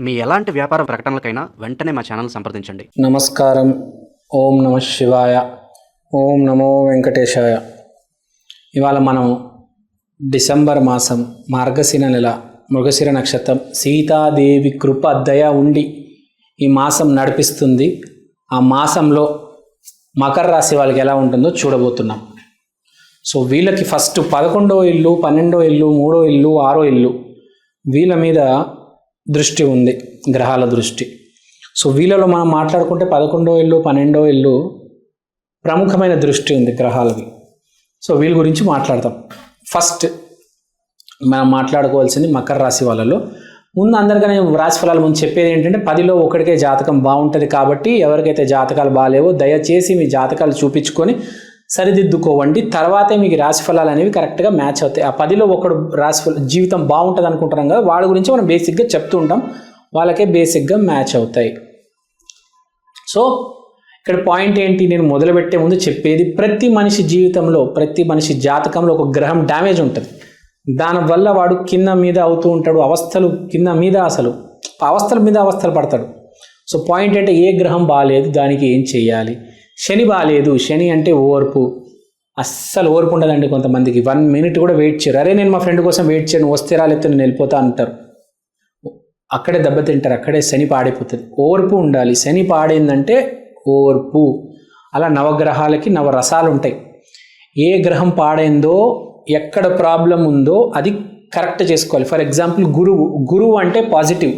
మీ ఎలాంటి వ్యాపార ప్రకటనలకైనా వెంటనే మా ఛానల్ సంప్రదించండి. నమస్కారం. ఓం నమ శివాయ. ఓం నమో వెంకటేశాయ. ఇవాళ మనం డిసెంబర్ మాసం మార్గశిర నెల మృగశిర నక్షత్రం సీతాదేవి కృప దయ ఉండి ఈ మాసం నడిపిస్తుంది. ఆ మాసంలో మకర రాశి వాళ్ళకి ఎలా ఉంటుందో చూడబోతున్నాం. సో వీళ్ళకి ఫస్ట్ 11వ ఇల్లు, 12వ ఇల్లు, 3వ ఇల్లు, 6వ ఇల్లు వీళ్ళ మీద దృష్టి ఉంది, గ్రహాల దృష్టి. సో వీళ్ళలో మనం మాట్లాడుకుంటే 11వ ఇల్లు, 12వ ఇల్లు ప్రముఖమైన దృష్టి ఉంది గ్రహాలవి. సో వీళ్ళ గురించి మాట్లాడతాం. ఫస్ట్ మనం మాట్లాడుకోవాల్సింది మకర రాశి వాళ్ళలో. ముందు అందరికీ రాశి ఫలాలు ముందు చెప్పేది ఏంటంటే 10లో ఒకటికే జాతకం బాగుంటుంది. కాబట్టి ఎవరికైతే జాతకాలు బాగాలేవో దయచేసి మీ జాతకాలు చూపించుకొని సరిదిద్దుకోవండి. తర్వాతే మీకు రాశి ఫలాలు అనేవి కరెక్ట్గా మ్యాచ్ అవుతాయి. ఆ 10లో ఒకడు జీవితం బాగుంటుంది అనుకుంటున్నాం కదా, వాళ్ళ గురించి మనం బేసిక్గా చెప్తూ ఉంటాం, వాళ్ళకే బేసిక్గా మ్యాచ్ అవుతాయి. సో ఇక్కడ పాయింట్ ఏంటి, నేను మొదలుపెట్టే ముందు చెప్పేది, ప్రతి మనిషి జీవితంలో, ప్రతి మనిషి జాతకంలో ఒక గ్రహం డ్యామేజ్ ఉంటుంది. దానివల్ల వాడు కింద మీద అవుతూ ఉంటాడు, అవస్థలు కింద మీద, అవస్థల మీద అవస్థలు పడతాడు. సో పాయింట్ అంటే ఏ గ్రహం బాగాలేదు, దానికి ఏం చేయాలి. శని బాగాలేదు, శని అంటే ఓర్పు, అస్సలు ఓర్పు ఉండదండి కొంతమందికి. 1 మినిట్ కూడా వెయిట్ చేయరు. అరే నేను మా ఫ్రెండ్ కోసం వెయిట్ చేయను, వస్తే రాలేస్తే నేను వెళ్ళిపోతా అంటారు. అక్కడే దెబ్బతింటారు, అక్కడే శని పాడైపోతుంది. ఓర్పు ఉండాలి. శని పాడైందంటే ఓర్పు. అలా నవగ్రహాలకి నవరసాలు ఉంటాయి. ఏ గ్రహం పాడైందో, ఎక్కడ ప్రాబ్లం ఉందో అది కరెక్ట్ చేసుకోవాలి. ఫర్ ఎగ్జాంపుల్ గురువు అంటే పాజిటివ్,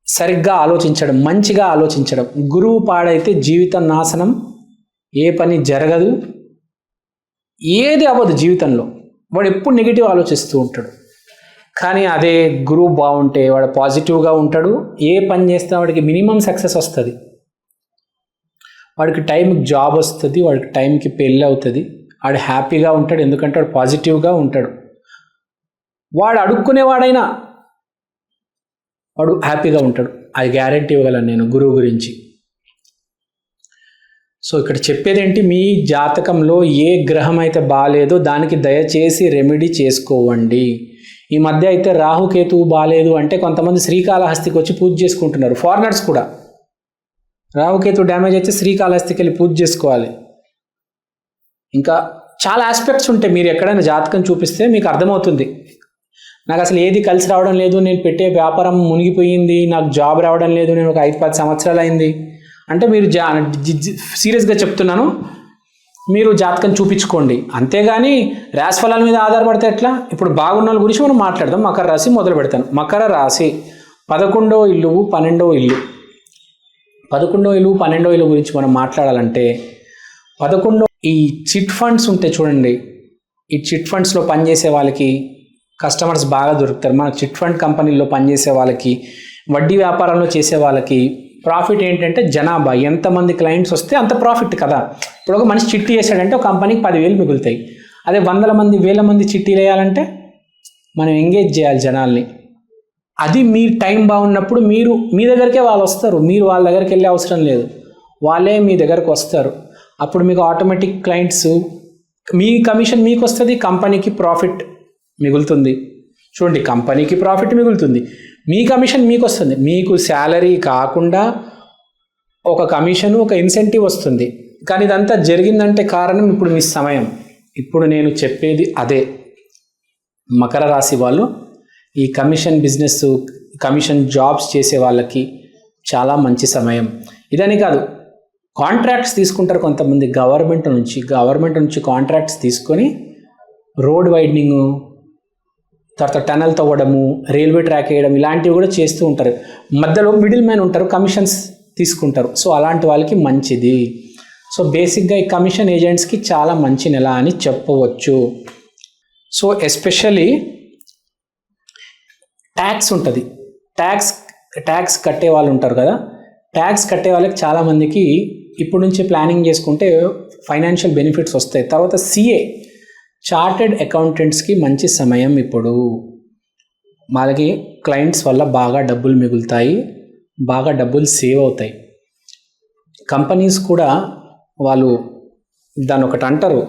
సరిగ్గా ఆలోచించడం, మంచిగా ఆలోచించడం. గురువు పాడైతే జీవితం నాశనం, ఏ పని జరగదు, ఏది అవ్వదు జీవితంలో. వాడు ఎప్పుడు నెగిటివ్ ఆలోచిస్తూ ఉంటాడు. కానీ అదే గురువు బాగుంటే వాడు పాజిటివ్గా ఉంటాడు, ఏ పని చేస్తే వాడికి మినిమం సక్సెస్ వస్తుంది, వాడికి టైంకి జాబ్ వస్తుంది, వాడికి టైంకి పెళ్ళి అవుతుంది, వాడు హ్యాపీగా ఉంటాడు, ఎందుకంటే వాడు పాజిటివ్గా ఉంటాడు. వాడు అడుక్కునేవాడైనా వాడు హ్యాపీగా ఉంటాడు. అది గ్యారెంటీ ఇవ్వగలను నేను గురువు గురించి. సో ఇక్కడ చెప్పేది ఏంటి, మీ జాతకంలో ఏ గ్రహం అయితే బాగాలేదో దానికి దయచేసి రెమెడీ చేసుకోవండి. ఈ మధ్య అయితే రాహుకేతువు బాగాలేదు అంటే కొంతమంది శ్రీకాళహస్తికి వచ్చి పూజ చేసుకుంటున్నారు. ఫారినర్స్ కూడా రాహుకేతు డ్యామేజ్ అయితే శ్రీకాళహస్తికి వెళ్ళి పూజ చేసుకోవాలి. ఇంకా చాలా ఆస్పెక్ట్స్ ఉంటాయి. మీరు ఎక్కడైనా జాతకం చూపిస్తే మీకు అర్థమవుతుంది, నాకు అసలు ఏది కలిసి రావడం లేదు, నేను పెట్టే వ్యాపారం మునిగిపోయింది, నాకు జాబ్ రావడం లేదు, నేను ఒక 5-10 సంవత్సరాలు అయింది అంటే మీరు సీరియస్గా చెప్తున్నాను, మీరు జాతకం చూపించుకోండి. అంతేగాని రాశి ఫలాల మీద ఆధారపడితే ఎట్లా. ఇప్పుడు బాగున్న వాళ్ళ గురించి మనం మాట్లాడదాం. మకర రాశి మొదలు పెడతాను. మకర రాశి 11వ ఇల్లు, 12వ ఇల్లు. 11వ ఇల్లు, 12వ ఇల్లు గురించి మనం మాట్లాడాలంటే 11 ఈ చిట్ ఫండ్స్ ఉంటాయి చూడండి. ఈ చిట్ ఫండ్స్లో పనిచేసే వాళ్ళకి కస్టమర్స్ బాగా దొరుకుతారు. మనకు చిట్ ఫండ్ కంపెనీల్లో పనిచేసే వాళ్ళకి, వడ్డీ వ్యాపారంలో చేసే వాళ్ళకి ప్రాఫిట్ ఏంటంటే జనాభా, ఎంతమంది క్లయింట్స్ వస్తే అంత ప్రాఫిట్ కదా. ఇప్పుడు ఒక మనిషి చిట్టి వేసాడంటే ఒక కంపెనీకి 10,000 మిగులుతాయి. అదే 100 మంది 1000 మంది చిట్టీలు వేయాలంటే మనం ఎంగేజ్ చేయాలి జనాల్ని. అది మీ టైం బాగున్నప్పుడు మీరు మీ దగ్గరికే వాళ్ళు వస్తారు, మీరు వాళ్ళ దగ్గరికి వెళ్ళే అవసరం లేదు, వాళ్ళే మీ దగ్గరకు వస్తారు. అప్పుడు మీకు ఆటోమేటిక్ క్లయింట్స్, మీ కమిషన్ మీకు వస్తుంది, కంపెనీకి ప్రాఫిట్ మిగులుతుంది. చూడండి, కంపెనీకి ప్రాఫిట్ మిగులుతుంది, మీ కమిషన్ మీకు వస్తుంది. మీకు శాలరీ కాకుండా ఒక కమిషన్, ఒక ఇన్సెంటివ్ వస్తుంది. కానీ ఇదంతా జరిగిందంటే కారణం ఇప్పుడు మీ సమయం. ఇప్పుడు నేను చెప్పేది అదే. మకర రాశి వాళ్ళు ఈ కమిషన్ బిజినెస్, కమిషన్ జాబ్స్ చేసే వాళ్ళకి చాలా మంచి సమయం. ఇదని కాదు, కాంట్రాక్ట్స్ తీసుకుంటారు కొంతమంది గవర్నమెంట్ నుంచి కాంట్రాక్ట్స్ తీసుకొని రోడ్ వైడనింగ్, తర్వాత టనల్ తవ్వడము, రైల్వే ట్రాక్ వేయడం, ఇలాంటివి కూడా చేస్తూ ఉంటారు. మధ్యలో మిడిల్ మ్యాన్ ఉంటారు, కమిషన్స్ తీసుకుంటారు. సో అలాంటి వాళ్ళకి మంచిది. సో బేసిక్గా ఈ కమిషన్ ఏజెంట్స్కి చాలా మంచి నెల అని చెప్పవచ్చు. సో ఎస్పెషల్లీ ట్యాక్స్ ఉంటుంది, ట్యాక్స్ కట్టే వాళ్ళు ఉంటారు కదా, ట్యాక్స్ కట్టే వాళ్ళకి చాలామందికి ఇప్పుడు నుంచి ప్లానింగ్ చేసుకుంటే ఫైనాన్షియల్ బెనిఫిట్స్ వస్తాయి. తర్వాత సిఏ, చార్టెడ్ అకౌంటెంట్స్కి మంచి సమయం. ఇప్పుడు వాళ్ళకి క్లయింట్స్ వల్ల బాగా డబ్బులు మిగులుతాయి, బాగా డబ్బులు సేవ్ అవుతాయి. కంపెనీస్ కూడా వాళ్ళు దాన్ని ఒకటి అంటారు,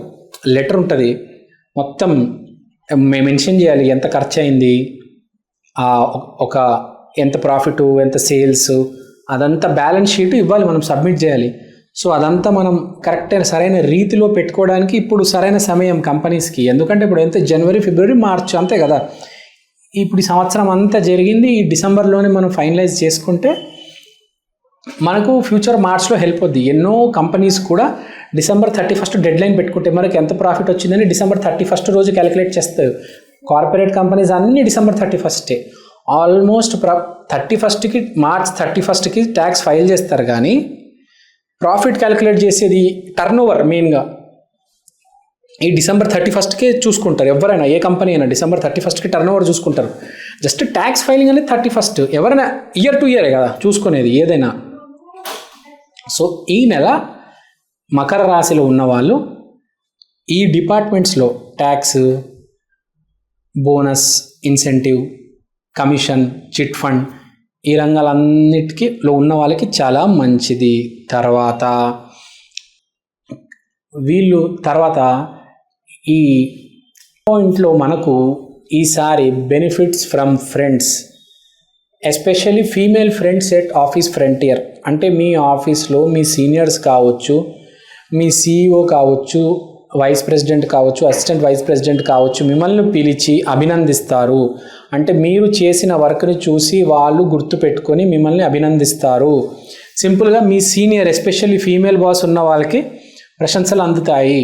లెటర్ ఉంటుంది, మొత్తం మెన్షన్ చేయాలి ఎంత ఖర్చు అయింది, ఒక ఎంత ప్రాఫిట్, ఎంత సేల్స్, అదంతా బ్యాలెన్స్ షీట్ ఇవ్వాలి, మనం సబ్మిట్ చేయాలి. సో అదంతా మనం కరెక్ట్ అయిన సరైన రీతిలో పెట్టుకోవడానికి ఇప్పుడు సరైన సమయం కంపెనీస్కి. ఎందుకంటే ఇప్పుడు ఎంత జనవరి, ఫిబ్రవరి, మార్చ్ అంతే కదా. ఇప్పుడు ఈ సంవత్సరం అంతా జరిగింది, ఈ డిసెంబర్లోనే మనం ఫైనలైజ్ చేసుకుంటే మనకు ఫ్యూచర్ మార్చ్లో హెల్ప్ అవుద్ది. ఎన్నో కంపెనీస్ కూడా డిసెంబర్ 31 డెడ్ లైన్ పెట్టుకుంటే మనకి ఎంత ప్రాఫిట్ వచ్చిందని డిసెంబర్ 31 రోజు క్యాలిక్యులేట్ చేస్తారు. కార్పొరేట్ కంపెనీస్ అన్నీ డిసెంబర్ 31 ఆల్మోస్ట్ 31కి మార్చ్ 31కి ట్యాక్స్ ఫైల్ చేస్తారు. కానీ ప్రాఫిట్ క్యాలిక్యులేట్ చేసేది టర్న్ ఓవర్ మెయిన్గా ఈ డిసెంబర్ 31కే చూసుకుంటారు. ఎవరైనా ఏ కంపెనీ అయినా డిసెంబర్ 31కి టర్న్ ఓవర్ చూసుకుంటారు. జస్ట్ ట్యాక్స్ ఫైలింగ్ అనేది 31, ఎవరైనా ఇయర్ టు ఇయరే కదా చూసుకునేది ఏదైనా. సో ఈ నెల మకర రాశిలో ఉన్నవాళ్ళు ఈ డిపార్ట్మెంట్స్లో tax, bonus, incentive, commission, chit fund ఈ రంగాలన్నిటికీలో ఉన్న వాళ్ళకి చాలా మంచిది. తర్వాత ఈ పాయింట్లో మనకు ఈసారి benefits from friends, especially female friends at office frontier. అంటే మీ ఆఫీస్లో మీ సీనియర్స్ కావచ్చు, మీ CEO కావచ్చు, వైస్ ప్రెసిడెంట్ కావచ్చు, అసిస్టెంట్ వైస్ ప్రెసిడెంట్ కావచ్చు, మిమ్మల్ని పిలిచి అభినందిస్తారు. అంటే మీరు చేసిన వర్క్ని చూసి వాళ్ళు గుర్తుపెట్టుకొని మిమ్మల్ని అభినందిస్తారు. సింపుల్గా మీ సీనియర్, ఎస్పెషల్లీ ఫీమేల్ బాస్ ఉన్న వాళ్ళకి ప్రశంసలు అందుతాయి.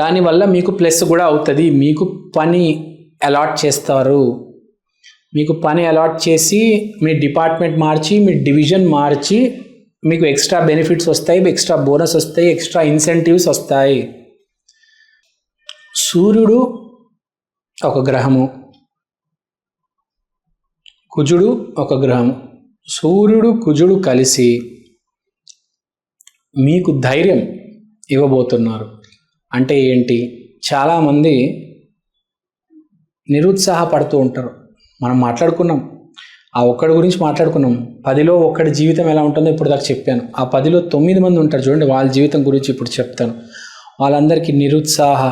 దానివల్ల మీకు ప్లస్ కూడా అవుతుంది. మీకు పని అలాట్ చేస్తారు. మీకు పని అలాట్ చేసి మీ డిపార్ట్మెంట్ మార్చి, మీ డివిజన్ మార్చి మీకు ఎక్స్ట్రా బెనిఫిట్స్ వస్తాయి, ఎక్స్ట్రా బోనస్ వస్తాయి, ఎక్స్ట్రా ఇన్సెంటివ్స్ వస్తాయి. సూర్యుడు ఒక గ్రహము, కుజుడు ఒక గ్రహము. సూర్యుడు కుజుడు కలిసి మీకు ధైర్యం ఇవ్వబోతున్నారు. అంటే ఏంటి, చాలామంది నిరుత్సాహపడుతూ ఉంటారు. మనం మాట్లాడుకున్నాం, ఆ ఒక్కడి గురించి మాట్లాడుకున్నాం. 10లో ఒక్కడి జీవితం ఎలా ఉంటుందో ఇప్పుడు దాకా చెప్పాను. ఆ 10లో 9 మంది ఉంటారు చూడండి, వాళ్ళ జీవితం గురించి ఇప్పుడు చెప్తాను. వాళ్ళందరికీ నిరుత్సాహ,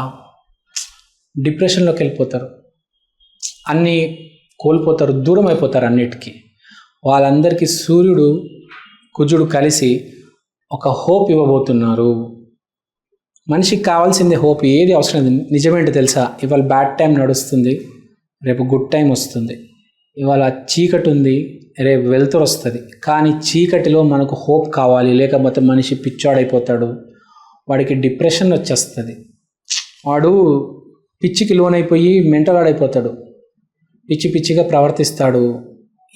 డిప్రెషన్లోకి వెళ్ళిపోతారు, అన్నీ కోల్పోతారు, దూరం అయిపోతారు అన్నిటికీ. వాళ్ళందరికీ సూర్యుడు కుజుడు కలిసి ఒక హోప్ ఇవ్వబోతున్నారు. మనిషికి కావాల్సింది హోప్. ఏది అవసరం లేదు. నిజమేంటి తెలుసా, ఇవాళ బ్యాడ్ టైం నడుస్తుంది, రేపు గుడ్ టైం వస్తుంది. ఇవాళ చీకటి ఉంది, రేపు వెలుతురు వస్తుంది. కానీ చీకటిలో మనకు హోప్ కావాలి, లేకపోతే మనిషి పిచ్చాడైపోతాడు, వాడికి డిప్రెషన్ వచ్చేస్తుంది, వాడు పిచ్చికి లోనైపోయి మెంటల్ ఆడైపోతాడు, పిచ్చి పిచ్చిగా ప్రవర్తిస్తాడు,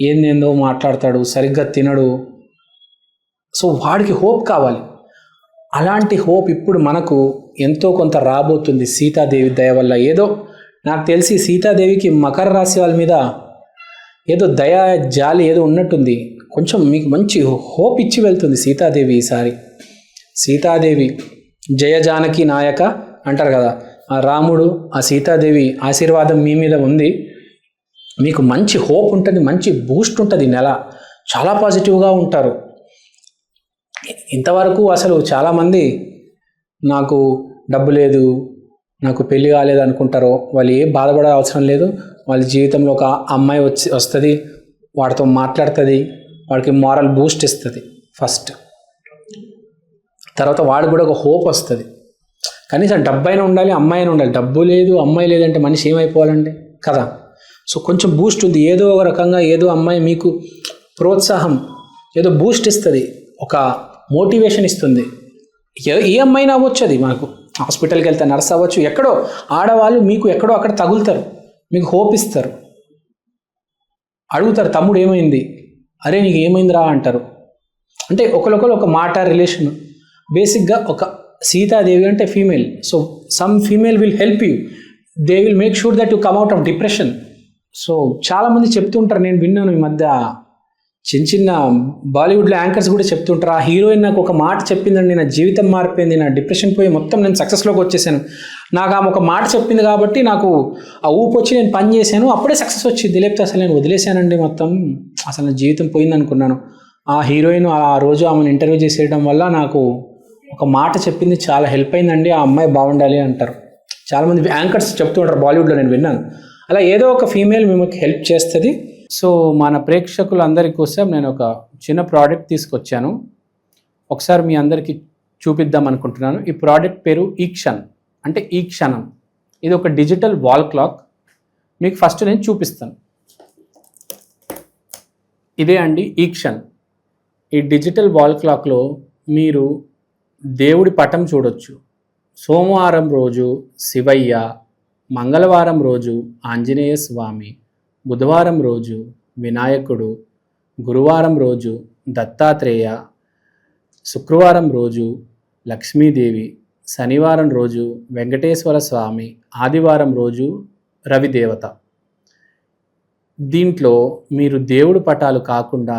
ఏందేందో మాట్లాడతాడు, సరిగ్గా తినడు. సో వాడికి హోప్ కావాలి. అలాంటి హోప్ ఇప్పుడు మనకు ఎంతో కొంత రాబోతుంది సీతాదేవి దయ వల్ల. ఏదో నాకు తెలిసి సీతాదేవికి మకర రాశి వాళ్ళ మీద ఏదో దయ, జాలి ఏదో ఉన్నట్టుంది. కొంచెం మీకు మంచి హోప్ ఇచ్చి వెళ్తుంది సీతాదేవి ఈసారి. సీతాదేవి జయ జానకి నాయక అంటారు కదా, ఆ రాముడు, ఆ సీతాదేవి ఆశీర్వాదం మీ మీద ఉంది. మీకు మంచి హోప్ ఉంటుంది, మంచి బూస్ట్ ఉంటుంది. నెల చాలా పాజిటివ్గా ఉంటారు. ఇంతవరకు అసలు చాలామంది నాకు డబ్బు లేదు, నాకు పెళ్ళి కాలేదు అనుకుంటారో వాళ్ళు ఏం బాధపడే అవసరం లేదు. వాళ్ళ జీవితంలో ఒక అమ్మాయి వస్తుంది, వాడితో మాట్లాడుతుంది, వాడికి మారల్ బూస్ట్ ఇస్తుంది ఫస్ట్. తర్వాత వాడికి కూడా ఒక హోప్ వస్తుంది. కనీసం డబ్బు అయినా ఉండాలి, అమ్మాయి అయినా ఉండాలి. డబ్బు లేదు, అమ్మాయి లేదంటే మనిషి ఏమైపోవాలండి కదా. సో కొంచెం బూస్ట్ ఉంది, ఏదో ఒక రకంగా ఏదో అమ్మాయి మీకు ప్రోత్సాహం, ఏదో బూస్ట్ ఇస్తుంది, ఒక మోటివేషన్ ఇస్తుంది. ఏ అమ్మాయినా అవ్వచ్చు, అది మనకు హాస్పిటల్కి వెళ్తే నర్స్ అవ్వచ్చు, ఎక్కడో ఆడవాళ్ళు మీకు ఎక్కడో అక్కడ తగులుతారు, మీకు హోప్ ఇస్తారు, అడుగుతారు తమ్ముడు ఏమైంది, అరే నీకు ఏమైందిరా అంటారు. అంటే ఒకరికొకరు ఒక మాట, రిలేషన్. బేసిక్గా ఒక సీతాదేవి అంటే female, so some female will help you, they will make sure that you come out of depression. So చాలామంది చెప్తుంటారు, నేను విన్నాను ఈ మధ్య చిన్న చిన్న బాలీవుడ్లో యాంకర్స్ కూడా చెప్తుంటారు, ఆ హీరోయిన్ నాకు ఒక మాట చెప్పిందండి, నా జీవితం మారిపోయింది, నా డిప్రెషన్ పోయి మొత్తం నేను సక్సెస్లోకి వచ్చేసాను, నాకు ఆమె ఒక మాట చెప్పింది కాబట్టి నాకు ఆ ఊపు వచ్చి నేను పని చేశాను, అప్పుడే సక్సెస్ వచ్చింది, లేకపోతే అసలు నేను వదిలేశానండి, మొత్తం అసలు నా జీవితం పోయింది అనుకున్నాను. ఆ హీరోయిన్ ఆ రోజు ఆమెను ఇంటర్వ్యూ చేసేయడం వల్ల నాకు ఒక మాట చెప్పింది, చాలా హెల్ప్ అయిందండి, ఆ అమ్మాయి బాగుండాలి అంటారు. చాలామంది యాంకర్స్ చెప్తూ ఉంటారు బాలీవుడ్లో, నేను విన్నాను. అలా ఏదో ఒక ఫీమేల్ మిమ్మల్ని హెల్ప్ చేస్తుంది. సో మన ప్రేక్షకులందరి కోసం నేను ఒక చిన్న ప్రోడక్ట్ తీసుకొచ్చాను. ఒకసారి మీ అందరికీ చూపిద్దాం అనుకుంటున్నాను. ఈ ప్రోడక్ట్ పేరు ఈక్షన్, అంటే ఈ క్షణం. ఇది ఒక డిజిటల్ వాల్ క్లాక్. మీకు ఫస్ట్ నేను చూపిస్తాను. ఇదే అండి ఈక్షన్. ఈ డిజిటల్ వాల్ క్లాక్లో మీరు దేవుడి పటం చూడొచ్చు. సోమవారం రోజు శివయ్య, మంగళవారం రోజు ఆంజనేయ స్వామి, బుధవారం రోజు వినాయకుడు, గురువారం రోజు దత్తాత్రేయ, శుక్రవారం రోజు లక్ష్మీదేవి, శనివారం రోజు వెంకటేశ్వర స్వామి, ఆదివారం రోజు రవిదేవత. దీంట్లో మీరు దేవుడి పటాలు కాకుండా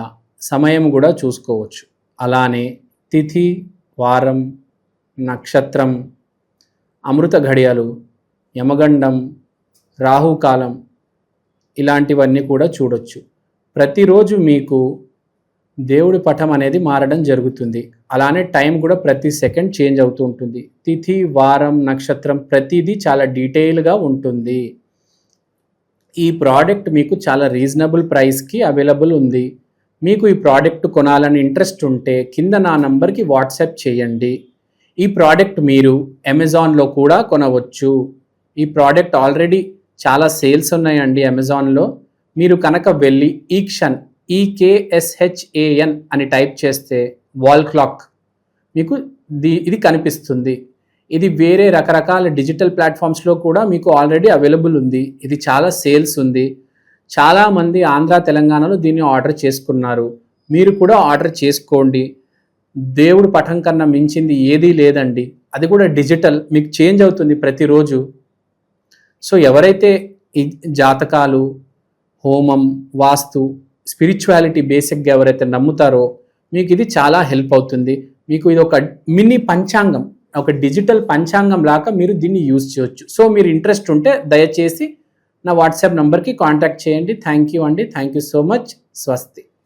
సమయం కూడా చూసుకోవచ్చు. అలానే తిథి, వారం, నక్షత్రం, అమృత ఘడియలు, యమగండం, రాహుకాలం ఇలాంటివన్నీ కూడా చూడొచ్చు. ప్రతిరోజు మీకు దేవుడి పటం అనేది మారడం జరుగుతుంది. అలానే టైం కూడా ప్రతి సెకండ్ చేంజ్ అవుతూ ఉంటుంది. తిథి, వారం, నక్షత్రం ప్రతిదీ చాలా డీటెయిల్గా ఉంటుంది. ఈ ప్రోడక్ట్ మీకు చాలా రీజనబుల్ ప్రైస్కి అవైలబుల్ ఉంది. మీకు ఈ ప్రోడక్ట్ కొనాలని ఇంట్రెస్ట్ ఉంటే కింద నా నంబర్కి వాట్సాప్ చేయండి. ఈ ప్రోడక్ట్ మీరు అమెజాన్లో కూడా కొనవచ్చు. ఈ ప్రోడక్ట్ ఆల్రెడీ చాలా సేల్స్ ఉన్నాయండి అమెజాన్లో. మీరు కనుక వెళ్ళి ఈక్షన్, EKSHAN అని టైప్ చేస్తే వాల్ క్లాక్ మీకు ఇది కనిపిస్తుంది. ఇది వేరే రకరకాల డిజిటల్ ప్లాట్ఫామ్స్లో కూడా మీకు ఆల్రెడీ అవైలబుల్ ఉంది. ఇది చాలా సేల్స్ ఉంది. చాలామంది ఆంధ్ర, తెలంగాణలో దీన్ని ఆర్డర్ చేసుకున్నారు. మీరు కూడా ఆర్డర్ చేసుకోండి. దేవుడు పటం కన్నా మించింది ఏదీ లేదండి. అది కూడా డిజిటల్, మీకు చేంజ్ అవుతుంది ప్రతిరోజు. సో ఎవరైతే ఈ జాతకాలు, హోమం, వాస్తు, స్పిరిచువాలిటీ బేసిక్గా ఎవరైతే నమ్ముతారో మీకు ఇది చాలా హెల్ప్ అవుతుంది. మీకు ఇది ఒక మినీ పంచాంగం, ఒక డిజిటల్ పంచాంగం లాగా మీరు దీన్ని యూజ్ చేయొచ్చు. సో మీరు ఇంట్రెస్ట్ ఉంటే దయచేసి నా వాట్సాప్ నంబర్కి కాంటాక్ట్ చేయండి. థ్యాంక్ యూ అండి. Thank you so much. స్వస్తి.